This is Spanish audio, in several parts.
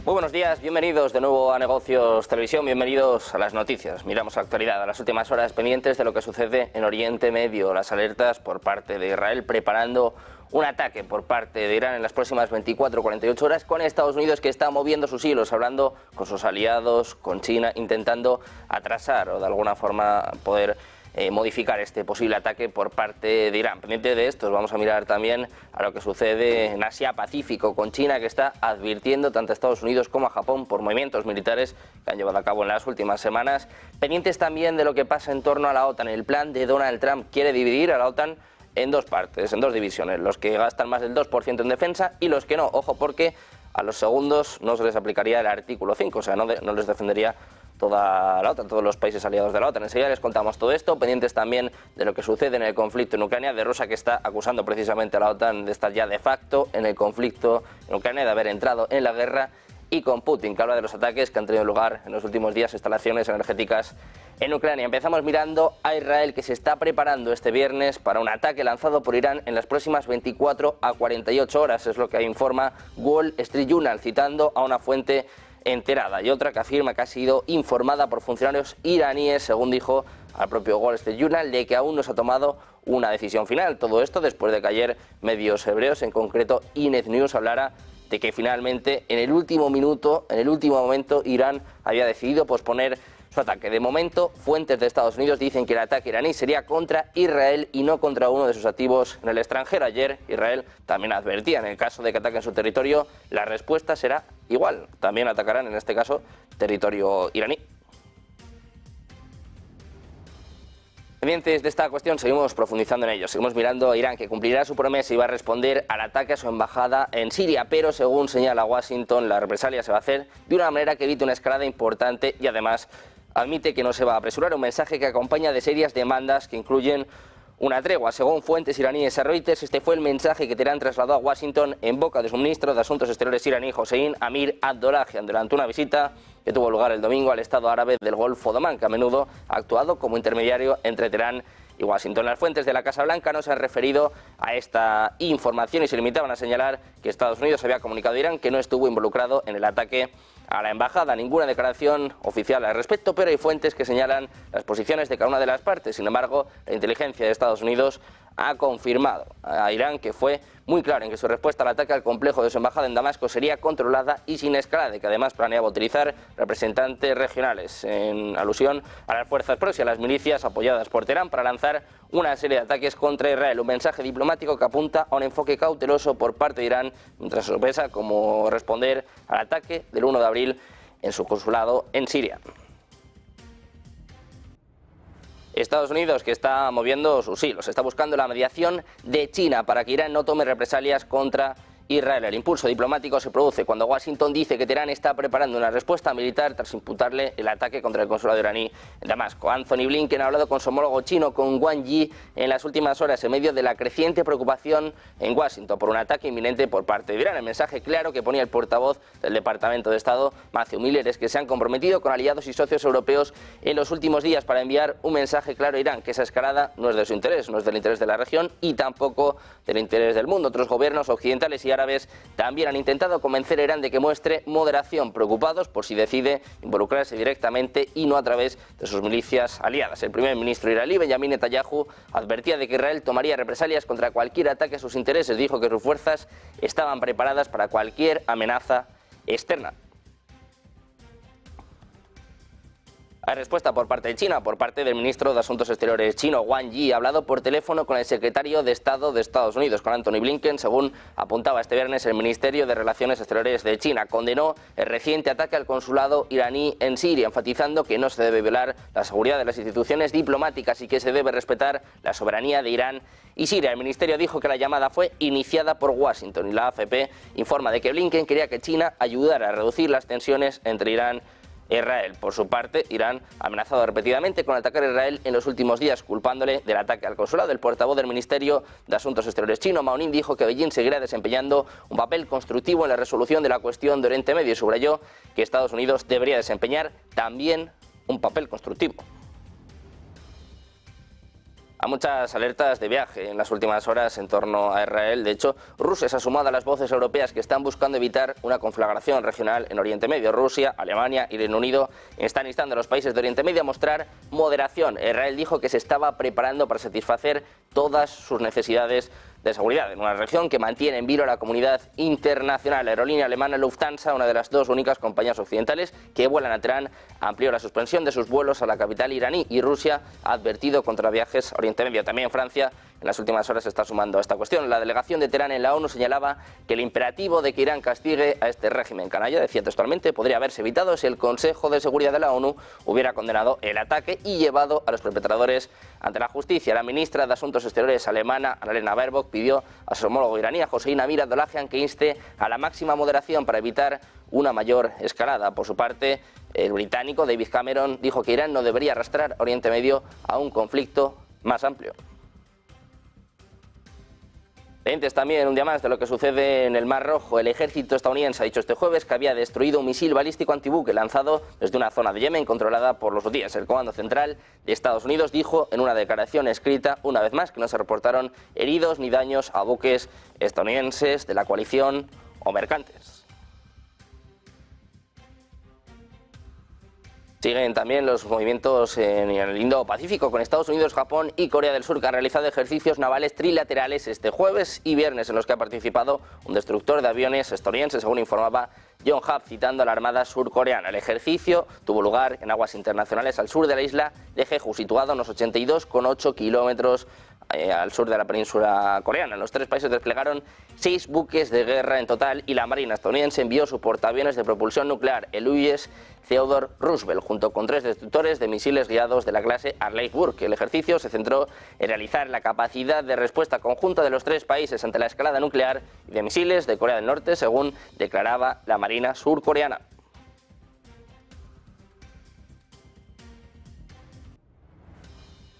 Muy buenos días, bienvenidos de nuevo a Negocios Televisión, bienvenidos a las noticias. Miramos la actualidad, a las últimas horas pendientes de lo que sucede en Oriente Medio, las alertas por parte de Israel preparando un ataque por parte de Irán en las próximas 24 o 48 horas con Estados Unidos, que está moviendo sus hilos, hablando con sus aliados, con China, intentando atrasar o de alguna forma poder modificar este posible ataque por parte de Irán. Pendiente de esto, vamos a mirar también a lo que sucede en Asia-Pacífico con China, que está advirtiendo tanto a Estados Unidos como a Japón por movimientos militares que han llevado a cabo en las últimas semanas. Pendientes también de lo que pasa en torno a la OTAN. El plan de Donald Trump quiere dividir a la OTAN en dos partes, en dos divisiones, los que gastan más del 2% en defensa y los que no. Ojo, porque a los segundos no se les aplicaría el artículo 5, o sea, no les defendería toda la OTAN, todos los países aliados de la OTAN. Enseguida les contamos todo esto, pendientes también de lo que sucede en el conflicto en Ucrania, de Rusia, que está acusando precisamente a la OTAN de estar ya de facto en el conflicto en Ucrania, de haber entrado en la guerra, y con Putin, que habla de los ataques que han tenido lugar en los últimos días a instalaciones energéticas en Ucrania. Empezamos mirando a Israel, que se está preparando este viernes para un ataque lanzado por Irán en las próximas 24 a 48 horas, es lo que informa Wall Street Journal, citando a una fuente enterada, y otra que afirma que ha sido informada por funcionarios iraníes, según dijo al propio Wall Street Journal, de que aún no se ha tomado una decisión final. Todo esto después de que ayer medios hebreos, en concreto Ynet News, hablara de que finalmente en el último momento, Irán había decidido posponer su ataque. De momento, fuentes de Estados Unidos dicen que el ataque iraní sería contra Israel y no contra uno de sus activos en el extranjero. Ayer Israel también advertía, en el caso de que ataquen su territorio, la respuesta será igual. También atacarán, en este caso, territorio iraní. Pendientes de esta cuestión, seguimos profundizando en ello. Seguimos mirando a Irán, que cumplirá su promesa y va a responder al ataque a su embajada en Siria, pero según señala Washington, la represalia se va a hacer de una manera que evite una escalada importante y además admite que no se va a apresurar, un mensaje que acompaña de serias demandas que incluyen una tregua. Según fuentes iraníes a Reuters, este fue el mensaje que Teherán trasladó a Washington en boca de su ministro de Asuntos Exteriores iraní, Hossein Amir Abdollahian, durante una visita que tuvo lugar el domingo al Estado árabe del Golfo de Omán, que a menudo ha actuado como intermediario entre Teherán y Washington. Las fuentes de la Casa Blanca no se han referido a esta información y se limitaban a señalar que Estados Unidos había comunicado a Irán que no estuvo involucrado en el ataque a la embajada. Ninguna declaración oficial al respecto, pero hay fuentes que señalan las posiciones de cada una de las partes. Sin embargo, la inteligencia de Estados Unidos ha confirmado a Irán que fue muy claro en que su respuesta al ataque al complejo de su embajada en Damasco sería controlada y sin escalada, y que además planeaba utilizar representantes regionales, en alusión a las fuerzas propias y a las milicias apoyadas por Teherán, para lanzar una serie de ataques contra Israel. Un mensaje diplomático que apunta a un enfoque cauteloso por parte de Irán, mientras sorpresa como responder al ataque del 1 de abril en su consulado en Siria. Estados Unidos, que está moviendo sus hilos, está buscando la mediación de China para que Irán no tome represalias contra Israel. El impulso diplomático se produce cuando Washington dice que Teherán está preparando una respuesta militar tras imputarle el ataque contra el consulado iraní en Damasco. Anthony Blinken ha hablado con su homólogo chino, con Wang Yi, en las últimas horas en medio de la creciente preocupación en Washington por un ataque inminente por parte de Irán. El mensaje claro que ponía el portavoz del Departamento de Estado, Matthew Miller, es que se han comprometido con aliados y socios europeos en los últimos días para enviar un mensaje claro a Irán, que esa escalada no es de su interés, no es del interés de la región y tampoco del interés del mundo. Otros gobiernos occidentales y árabes también han intentado convencer a Irán de que muestre moderación, preocupados por si decide involucrarse directamente y no a través de sus milicias aliadas. El primer ministro iraní, Benjamin Netanyahu, advertía de que Israel tomaría represalias contra cualquier ataque a sus intereses. Dijo que sus fuerzas estaban preparadas para cualquier amenaza externa. Hay respuesta por parte de China, por parte del ministro de Asuntos Exteriores chino, Wang Yi. Ha hablado por teléfono con el secretario de Estado de Estados Unidos, con Anthony Blinken, según apuntaba este viernes el Ministerio de Relaciones Exteriores de China. Condenó el reciente ataque al consulado iraní en Siria, enfatizando que no se debe violar la seguridad de las instituciones diplomáticas y que se debe respetar la soberanía de Irán y Siria. El ministerio dijo que la llamada fue iniciada por Washington y la AFP informa de que Blinken quería que China ayudara a reducir las tensiones entre Irán Israel. Por su parte, Irán ha amenazado repetidamente con atacar a Israel en los últimos días, culpándole del ataque al consulado. El portavoz del Ministerio de Asuntos Exteriores chino, Mao Ning, dijo que Beijing seguirá desempeñando un papel constructivo en la resolución de la cuestión de Oriente Medio y subrayó que Estados Unidos debería desempeñar también un papel constructivo. Hay muchas alertas de viaje en las últimas horas en torno a Israel. De hecho, Rusia se ha sumado a las voces europeas que están buscando evitar una conflagración regional en Oriente Medio. Rusia, Alemania y Reino Unido están instando a los países de Oriente Medio a mostrar moderación. Israel dijo que se estaba preparando para satisfacer todas sus necesidades de seguridad en una región que mantiene en vilo a la comunidad internacional. La aerolínea alemana Lufthansa, una de las dos únicas compañías occidentales que vuelan a Teherán, amplió la suspensión de sus vuelos a la capital iraní, y Rusia ha advertido contra viajes a Oriente Medio. También Francia en las últimas horas se está sumando a esta cuestión. La delegación de Teherán en la ONU señalaba que el imperativo de que Irán castigue a este régimen canalla, decía textualmente, podría haberse evitado si el Consejo de Seguridad de la ONU hubiera condenado el ataque y llevado a los perpetradores ante la justicia. La ministra de Asuntos Exteriores alemana, Annalena Baerbock, pidió a su homólogo iraní, a Hossein Amir Abdollahian, que inste a la máxima moderación para evitar una mayor escalada. Por su parte, el británico David Cameron dijo que Irán no debería arrastrar a Oriente Medio a un conflicto más amplio. Pendientes también un día más de lo que sucede en el Mar Rojo. El ejército estadounidense ha dicho este jueves que había destruido un misil balístico antibuque lanzado desde una zona de Yemen controlada por los hutíes. El Comando Central de Estados Unidos dijo en una declaración escrita una vez más que no se reportaron heridos ni daños a buques estadounidenses de la coalición o mercantes. Siguen también los movimientos en el Indo-Pacífico, con Estados Unidos, Japón y Corea del Sur, que han realizado ejercicios navales trilaterales este jueves y viernes, en los que ha participado un destructor de aviones estadounidense, según informaba Yonhap, citando a la Armada surcoreana. El ejercicio tuvo lugar en aguas internacionales al sur de la isla de Jeju, situado a unos 82,8 kilómetros al sur de la península coreana. Los tres países desplegaron 6 buques de guerra en total, y la Marina estadounidense envió su portaaviones de propulsión nuclear, el USS Theodore Roosevelt, junto con 3 destructores de misiles guiados de la clase Harrisburg. El ejercicio se centró en realizar la capacidad de respuesta conjunta de los tres países ante la escalada nuclear y de misiles de Corea del Norte, según declaraba la Marina surcoreana.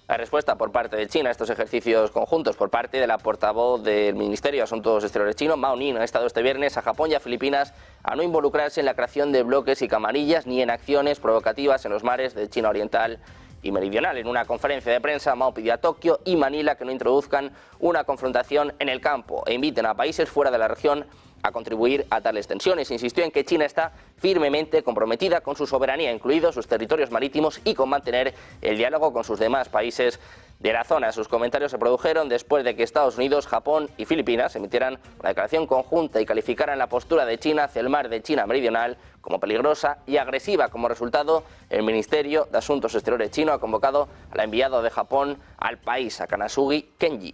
La respuesta por parte de China a estos ejercicios conjuntos por parte de la portavoz del Ministerio de Asuntos Exteriores chino, Mao Ning, ha estado este viernes a Japón y a Filipinas a no involucrarse en la creación de bloques y camarillas ni en acciones provocativas en los mares de China Oriental y Meridional. En una conferencia de prensa, Mao pidió a Tokio y Manila que no introduzcan una confrontación en el campo e inviten a países fuera de la región a contribuir a tales tensiones. Insistió en que China está firmemente comprometida con su soberanía, incluidos sus territorios marítimos, y con mantener el diálogo con sus demás países de la zona. Sus comentarios se produjeron después de que Estados Unidos, Japón y Filipinas emitieran una declaración conjunta y calificaran la postura de China hacia el mar de China Meridional como peligrosa y agresiva. Como resultado, el Ministerio de Asuntos Exteriores chino ha convocado al enviado de Japón al país, a Kanasugi Kenji.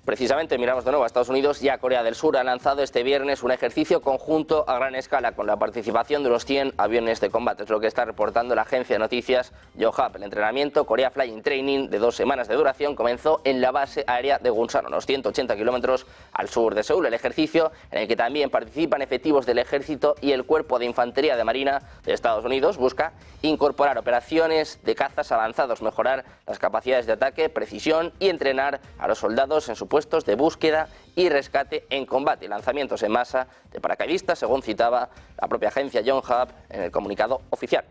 Precisamente miramos de nuevo a Estados Unidos y a Corea del Sur. Ha lanzado este viernes un ejercicio conjunto a gran escala con la participación de unos 100 aviones de combate. Es lo que está reportando la agencia de noticias Yonhap. El entrenamiento Korea Flying Training, de 2 semanas de duración, comenzó en la base aérea de Gunsan, unos 180 kilómetros al sur de Seúl. El ejercicio, en el que también participan efectivos del Ejército y el Cuerpo de Infantería de Marina de Estados Unidos, busca incorporar operaciones de cazas avanzados, mejorar las capacidades de ataque, precisión y entrenar a los soldados en su puestos de búsqueda y rescate en combate y lanzamientos en masa de paracaidistas, según citaba la propia agencia Yonhap en el comunicado oficial.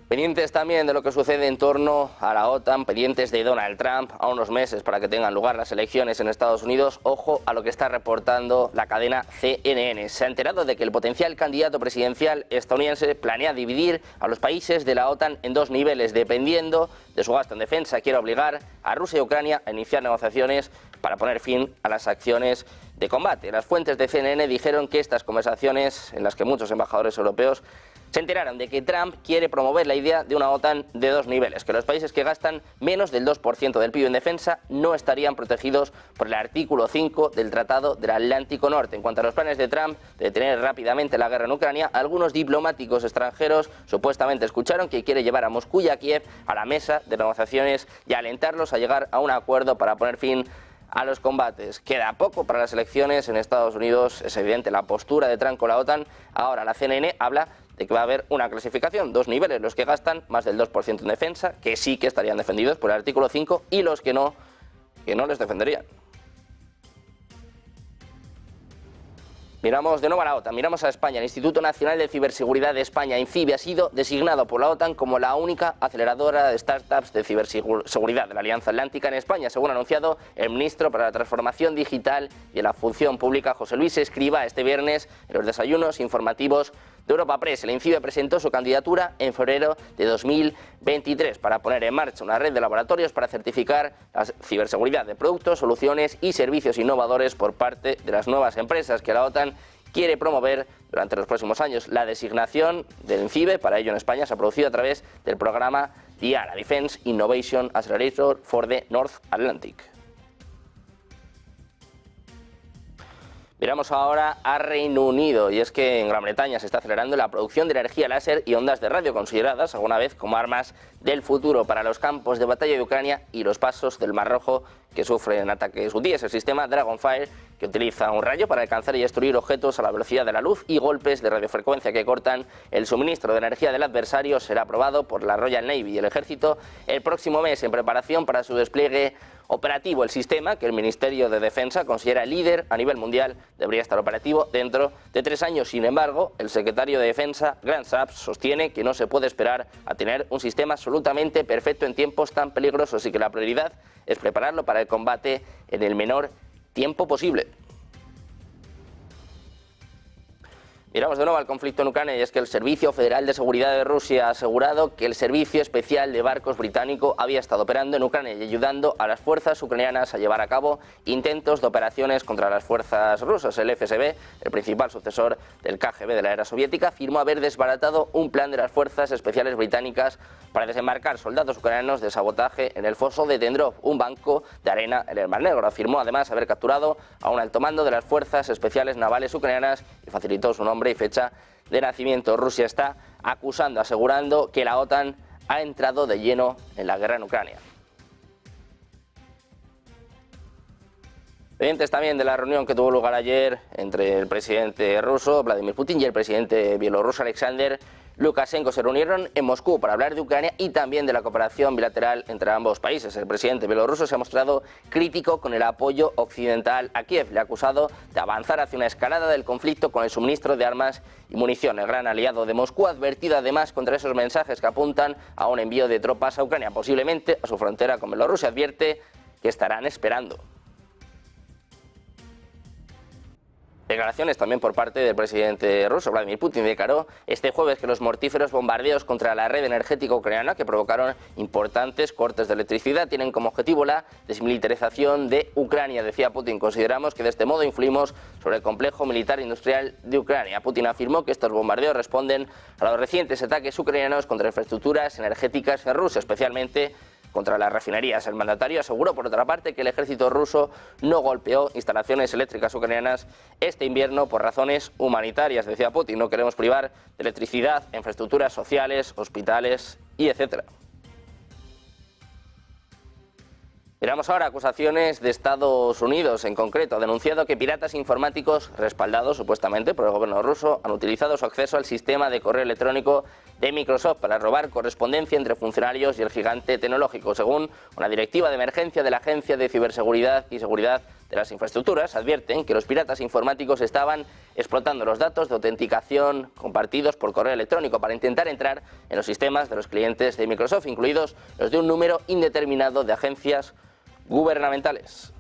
Pendientes también de lo que sucede en torno a la OTAN, pendientes de Donald Trump, a unos meses para que tengan lugar las elecciones en Estados Unidos. Ojo a lo que está reportando la cadena CNN. Se ha enterado de que el potencial candidato presidencial estadounidense planea dividir a los países de la OTAN en 2 niveles, dependiendo de su gasto en defensa. Quiere obligar a Rusia y Ucrania a iniciar negociaciones para poner fin a las acciones de combate. Las fuentes de CNN dijeron que estas conversaciones, en las que muchos embajadores europeos se enteraron de que Trump quiere promover la idea de una OTAN de 2 niveles, que los países que gastan menos del 2% del PIB en defensa no estarían protegidos por el artículo 5 del Tratado del Atlántico Norte. En cuanto a los planes de Trump de detener rápidamente la guerra en Ucrania, algunos diplomáticos extranjeros supuestamente escucharon que quiere llevar a Moscú y a Kiev a la mesa de negociaciones y alentarlos a llegar a un acuerdo para poner fin a los combates. Queda poco para las elecciones en Estados Unidos. Es evidente la postura de Trump con la OTAN. Ahora la CNN habla de que va a haber una clasificación, 2 niveles, los que gastan más del 2% en defensa, que sí que estarían defendidos por el artículo 5, y los que no les defenderían. Miramos de nuevo a la OTAN, miramos a España. El Instituto Nacional de Ciberseguridad de España, INCIBE, ha sido designado por la OTAN como la única aceleradora de startups de ciberseguridad de la Alianza Atlántica en España, según ha anunciado el ministro para la Transformación Digital y la Función Pública, José Luis Escrivá, este viernes en los desayunos informativos de Europa Press. El INCIBE presentó su candidatura en febrero de 2023 para poner en marcha una red de laboratorios para certificar la ciberseguridad de productos, soluciones y servicios innovadores por parte de las nuevas empresas que la OTAN quiere promover durante los próximos años. La designación del INCIBE para ello en España se ha producido a través del programa DIARA, Defense Innovation Accelerator for the North Atlantic. Miramos ahora a Reino Unido, y es que en Gran Bretaña se está acelerando la producción de energía láser y ondas de radio, consideradas alguna vez como armas del futuro para los campos de batalla de Ucrania y los pasos del Mar Rojo que sufren ataques hutíes. El sistema Dragonfire, que utiliza un rayo para alcanzar y destruir objetos a la velocidad de la luz, y golpes de radiofrecuencia que cortan el suministro de energía del adversario, será aprobado por la Royal Navy y el Ejército el próximo mes, en preparación para su despliegue operativo. El sistema, que el Ministerio de Defensa considera líder a nivel mundial, debería estar operativo dentro de 3 años. Sin embargo, el secretario de Defensa, Grant Shapps, sostiene que no se puede esperar a tener un sistema absolutamente perfecto en tiempos tan peligrosos y que la prioridad es prepararlo para el combate en el menor tiempo posible. Miramos de nuevo al conflicto en Ucrania, y es que el Servicio Federal de Seguridad de Rusia ha asegurado que el Servicio Especial de Barcos británico había estado operando en Ucrania y ayudando a las fuerzas ucranianas a llevar a cabo intentos de operaciones contra las fuerzas rusas. El FSB, el principal sucesor del KGB de la era soviética, afirmó haber desbaratado un plan de las fuerzas especiales británicas para desembarcar soldados ucranianos de sabotaje en el foso de Dendrov, un banco de arena en el Mar Negro. Afirmó además haber capturado a un alto mando de las fuerzas especiales navales ucranianas y facilitó su nombre y fecha de nacimiento. Rusia está asegurando que la OTAN ha entrado de lleno en la guerra en Ucrania. Pendientes también de la reunión que tuvo lugar ayer entre el presidente ruso, Vladimir Putin, y el presidente bielorruso, Alexander Lukashenko. Se reunieron en Moscú para hablar de Ucrania y también de la cooperación bilateral entre ambos países. El presidente bielorruso se ha mostrado crítico con el apoyo occidental a Kiev. Le ha acusado de avanzar hacia una escalada del conflicto con el suministro de armas y munición. El gran aliado de Moscú ha advertido además contra esos mensajes que apuntan a un envío de tropas a Ucrania, posiblemente a su frontera con Bielorrusia. Advierte que estarán esperando. Declaraciones también por parte del presidente ruso. Vladimir Putin declaró este jueves que los mortíferos bombardeos contra la red energética ucraniana, que provocaron importantes cortes de electricidad, tienen como objetivo la desmilitarización de Ucrania. Decía Putin: consideramos que de este modo influimos sobre el complejo militar industrial de Ucrania. Putin afirmó que estos bombardeos responden a los recientes ataques ucranianos contra infraestructuras energéticas en Rusia, especialmente contra las refinerías. El mandatario aseguró, por otra parte, que el ejército ruso no golpeó instalaciones eléctricas ucranianas este invierno por razones humanitarias. Decía Putin: no queremos privar de electricidad infraestructuras sociales, hospitales y etcétera. Miramos ahora acusaciones de Estados Unidos. En concreto, ha denunciado que piratas informáticos, respaldados supuestamente por el gobierno ruso, han utilizado su acceso al sistema de correo electrónico de Microsoft para robar correspondencia entre funcionarios y el gigante tecnológico. Según una directiva de emergencia de la Agencia de Ciberseguridad y Seguridad de las Infraestructuras, advierten que los piratas informáticos estaban explotando los datos de autenticación compartidos por correo electrónico para intentar entrar en los sistemas de los clientes de Microsoft, incluidos los de un número indeterminado de agencias gubernamentales.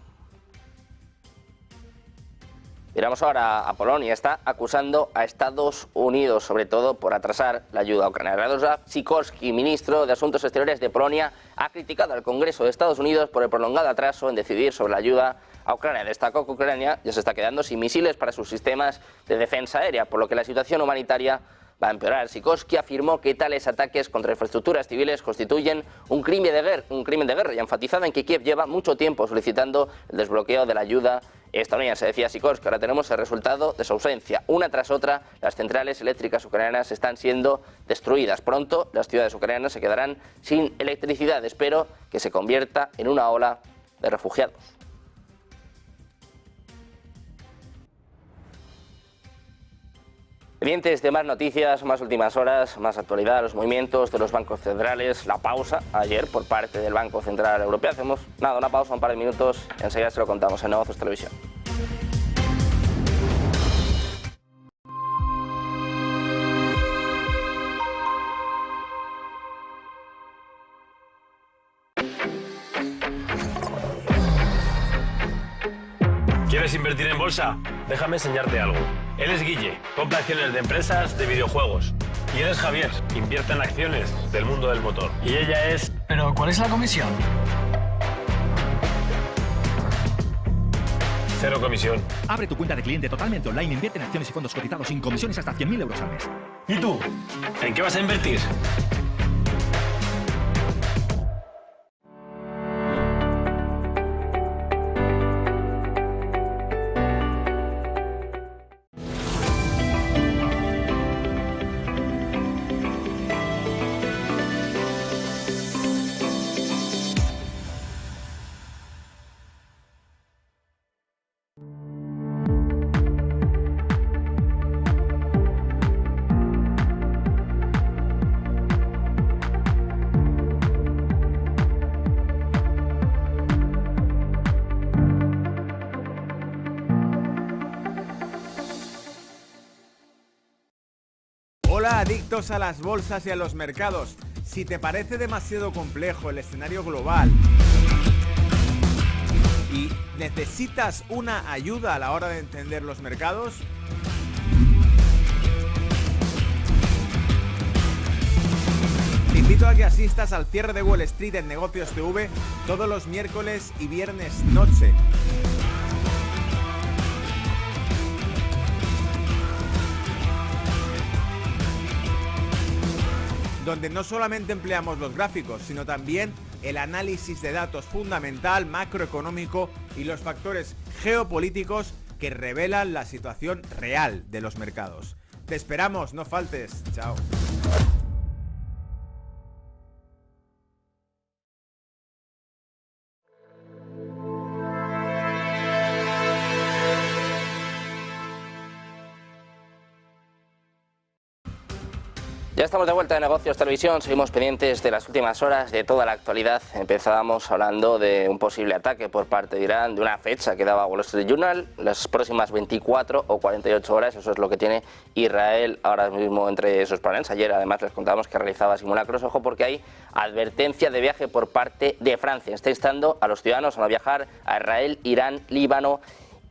Miramos ahora a Polonia. Está acusando a Estados Unidos, sobre todo por atrasar la ayuda a Ucrania. Radosław Sikorski, ministro de Asuntos Exteriores de Polonia, ha criticado al Congreso de Estados Unidos por el prolongado atraso en decidir sobre la ayuda a Ucrania. Destacó que Ucrania ya se está quedando sin misiles para sus sistemas de defensa aérea, por lo que la situación humanitaria va a empeorar. Sikorski afirmó que tales ataques contra infraestructuras civiles constituyen un crimen de guerra y ha enfatizado en que Kiev lleva mucho tiempo solicitando el desbloqueo de la ayuda estadounidense. Decía Sikorski: ahora tenemos el resultado de su ausencia. Una tras otra, las centrales eléctricas ucranianas están siendo destruidas. Pronto las ciudades ucranianas se quedarán sin electricidad. Espero que se convierta en una ola de refugiados. Pendientes de más noticias, más últimas horas, más actualidad, los movimientos de los bancos centrales, la pausa ayer por parte del Banco Central Europeo. Hacemos una pausa, un par de minutos, y enseguida se lo contamos en Negocios Televisión. ¿Quieres invertir en bolsa? Déjame enseñarte algo. Él es Guille, compra acciones de empresas de videojuegos. Y él es Javier, invierte en acciones del mundo del motor. Y ella es... ¿Pero cuál es la comisión? 0 comisión. Abre tu cuenta de cliente totalmente online e invierte en acciones y fondos cotizados sin comisiones hasta 100.000 euros al mes. ¿Y tú? ¿En qué vas a invertir? Hola, adictos a las bolsas y a los mercados. Si te parece demasiado complejo el escenario global y necesitas una ayuda a la hora de entender los mercados, te invito a que asistas al cierre de Wall Street en Negocios TV todos los miércoles y viernes noche. Donde no solamente empleamos los gráficos, sino también el análisis de datos fundamental, macroeconómico y los factores geopolíticos que revelan la situación real de los mercados. Te esperamos, no faltes. Chao. Ya estamos de vuelta en Negocios Televisión, seguimos pendientes de las últimas horas, de toda la actualidad. Empezábamos hablando de un posible ataque por parte de Irán, de una fecha que daba Wall Street Journal, las próximas 24 o 48 horas, eso es lo que tiene Israel ahora mismo entre sus planes. Ayer además les contábamos que realizaba simulacros, ojo porque hay advertencia de viaje por parte de Francia. Está instando a los ciudadanos a no viajar a Israel, Irán, Líbano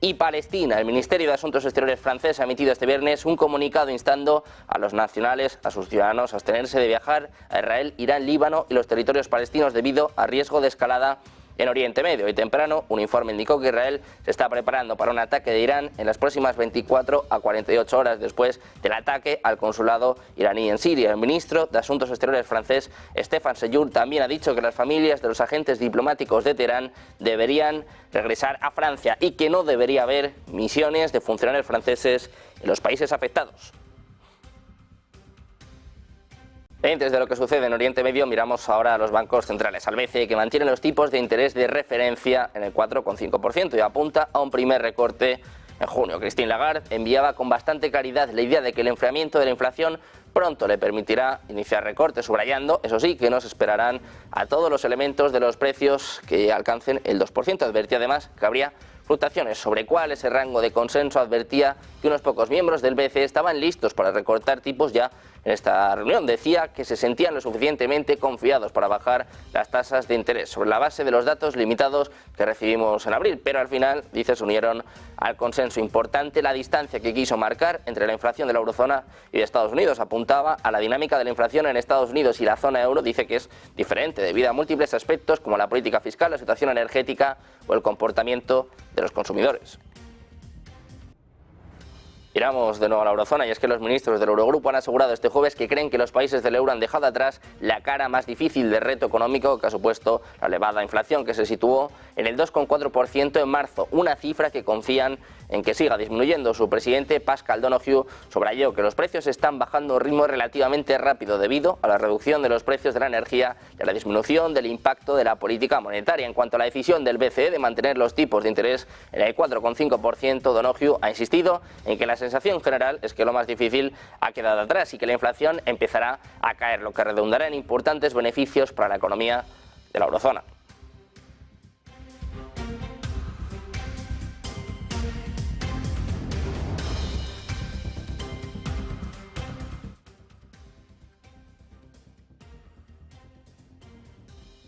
y Palestina. El Ministerio de Asuntos Exteriores francés ha emitido este viernes un comunicado instando a los nacionales, a sus ciudadanos, a abstenerse de viajar a Israel, Irán, Líbano y los territorios palestinos debido a riesgo de escalada en Oriente Medio. Hoy temprano, un informe indicó que Israel se está preparando para un ataque de Irán en las próximas 24 a 48 horas después del ataque al consulado iraní en Siria. El ministro de Asuntos Exteriores francés, Stéphane Séjourné, también ha dicho que las familias de los agentes diplomáticos de Teherán deberían regresar a Francia y que no debería haber misiones de funcionarios franceses en los países afectados. Pendientes de lo que sucede en Oriente Medio, miramos ahora a los bancos centrales, al BCE, que mantiene los tipos de interés de referencia en el 4,5% y apunta a un primer recorte en junio. Christine Lagarde enviaba con bastante claridad la idea de que el enfriamiento de la inflación pronto le permitirá iniciar recortes, subrayando, eso sí, que no se esperarán a todos los elementos de los precios que alcancen el 2%. Advertía además que habría fluctuaciones sobre cuál es el rango de consenso. Advertía que unos pocos miembros del BCE estaban listos para recortar tipos ya en esta reunión. Decía que se sentían lo suficientemente confiados para bajar las tasas de interés sobre la base de los datos limitados que recibimos en abril, pero al final, dice, se unieron al consenso. Importante la distancia que quiso marcar entre la inflación de la eurozona y de Estados Unidos. Apuntaba a la dinámica de la inflación en Estados Unidos y la zona euro. Dice que es diferente debido a múltiples aspectos como la política fiscal, la situación energética o el comportamiento de los consumidores. Miramos de nuevo a la eurozona y es que los ministros del Eurogrupo han asegurado este jueves que creen que los países del euro han dejado atrás la cara más difícil del reto económico que ha supuesto la elevada inflación, que se situó en el 2,4% en marzo, una cifra que confían en que siga disminuyendo. Su presidente, Pascal Donoghue, subrayó que los precios están bajando a un ritmo relativamente rápido debido a la reducción de los precios de la energía y a la disminución del impacto de la política monetaria. En cuanto a la decisión del BCE de mantener los tipos de interés en el 4,5%, Donoghue ha insistido en que la sensación general es que lo más difícil ha quedado atrás y que la inflación empezará a caer, lo que redundará en importantes beneficios para la economía de la eurozona.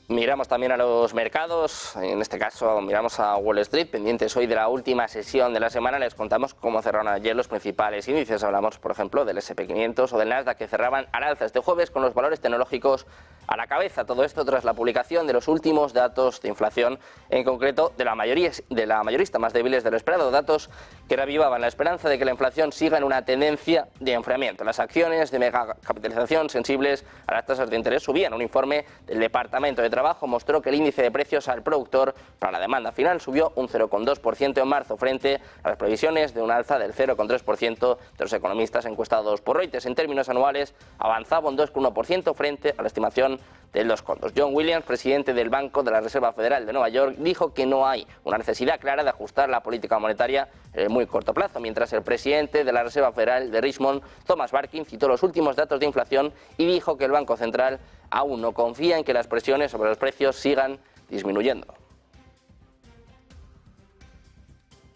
Miramos también a los mercados, en este caso miramos a Wall Street, pendientes hoy de la última sesión de la semana. Les contamos cómo cerraron ayer los principales índices. Hablamos, por ejemplo, del S&P 500 o del Nasdaq, que cerraban al alza este jueves con los valores tecnológicos a la cabeza. Todo esto tras la publicación de los últimos datos de inflación, en concreto de la mayorista más débiles de lo esperado, datos que reavivaban la esperanza de que la inflación siga en una tendencia de enfriamiento. Las acciones de megacapitalización sensibles a las tasas de interés subían. Un informe del Departamento de Trabajo mostró que el índice de precios al productor para la demanda final subió un 0,2% en marzo frente a las previsiones de un alza del 0,3% de los economistas encuestados por Reuters. En términos anuales avanzaba un 2,1% frente a la estimación del 2,2%. John Williams, presidente del Banco de la Reserva Federal de Nueva York, dijo que no hay una necesidad clara de ajustar la política monetaria en el muy corto plazo, mientras el presidente de la Reserva Federal de Richmond, Thomas Barkin, citó los últimos datos de inflación y dijo que el Banco Central aún no confía en que las presiones sobre los precios sigan disminuyendo.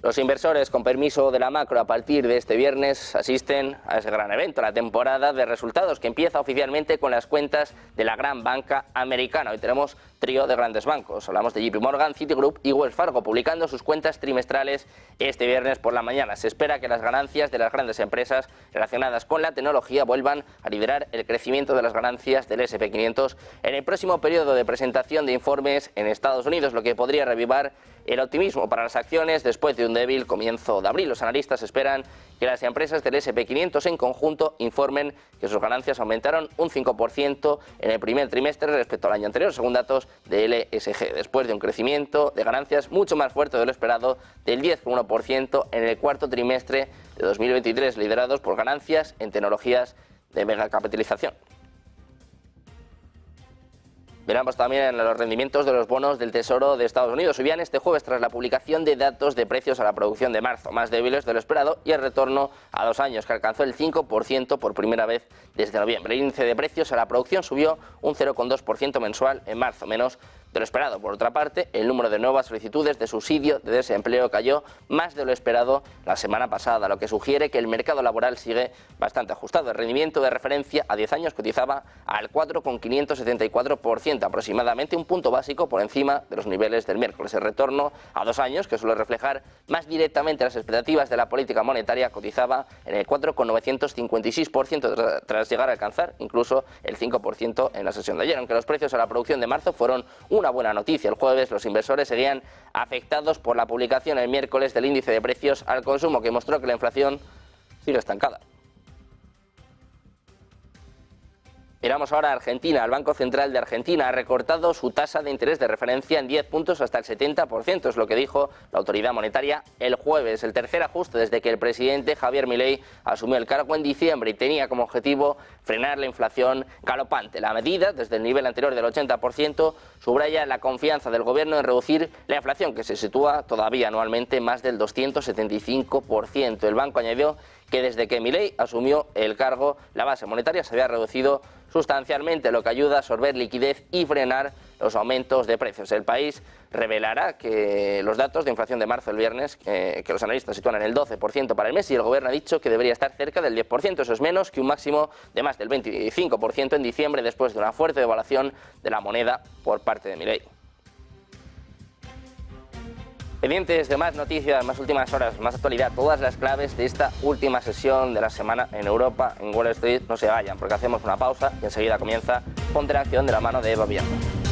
Los inversores, con permiso de la macro, a partir de este viernes asisten a ese gran evento, la temporada de resultados, que empieza oficialmente con las cuentas de la gran banca americana. Hoy tenemos trío de grandes bancos. Hablamos de JP Morgan, Citigroup y Wells Fargo, publicando sus cuentas trimestrales este viernes por la mañana. Se espera que las ganancias de las grandes empresas relacionadas con la tecnología vuelvan a liderar el crecimiento de las ganancias del S&P 500 en el próximo periodo de presentación de informes en Estados Unidos, lo que podría reavivar el optimismo para las acciones después de un débil comienzo de abril. Los analistas esperan que las empresas del S&P 500 en conjunto informen que sus ganancias aumentaron un 5% en el primer trimestre respecto al año anterior, según datos de LSG, después de un crecimiento de ganancias mucho más fuerte de lo esperado del 10,1% en el cuarto trimestre de 2023, liderados por ganancias en tecnologías de megacapitalización. Miramos también en los rendimientos de los bonos del Tesoro de Estados Unidos. Subían este jueves tras la publicación de datos de precios a la producción de marzo, más débiles de lo esperado, y el retorno a 2 años, que alcanzó el 5% por primera vez desde noviembre. El índice de precios a la producción subió un 0,2% mensual en marzo, menos de lo esperado. Por otra parte, el número de nuevas solicitudes de subsidio de desempleo cayó más de lo esperado la semana pasada, lo que sugiere que el mercado laboral sigue bastante ajustado. El rendimiento de referencia a 10 años cotizaba al 4,574%, aproximadamente un punto básico por encima de los niveles del miércoles. El retorno a 2 años, que suele reflejar más directamente las expectativas de la política monetaria, cotizaba en el 4,956% tras llegar a alcanzar incluso el 5% en la sesión de ayer. Aunque los precios a la producción de marzo fueron una buena noticia el jueves, los inversores seguían afectados por la publicación el miércoles del índice de precios al consumo, que mostró que la inflación sigue estancada. Miramos ahora a Argentina. El Banco Central de Argentina ha recortado su tasa de interés de referencia en 10 puntos hasta el 70%, es lo que dijo la autoridad monetaria el jueves. El tercer ajuste desde que el presidente Javier Milei asumió el cargo en diciembre y tenía como objetivo frenar la inflación galopante. La medida, desde el nivel anterior del 80%, subraya la confianza del gobierno en reducir la inflación, que se sitúa todavía anualmente más del 275%. El banco añadió que desde que Milei asumió el cargo, la base monetaria se había reducido sustancialmente, lo que ayuda a absorber liquidez y frenar los aumentos de precios. El País revelará que los datos de inflación de marzo el viernes, que los analistas sitúan en el 12% para el mes, y el gobierno ha dicho que debería estar cerca del 10%. Eso es menos que un máximo de más del 25% en diciembre, después de una fuerte devaluación de la moneda por parte de Milei. Pendientes de más noticias, más últimas horas, más actualidad, todas las claves de esta última sesión de la semana en Europa, en Wall Street. No se vayan, porque hacemos una pausa y enseguida comienza Ponte en Acción de la mano de Eva Villalba.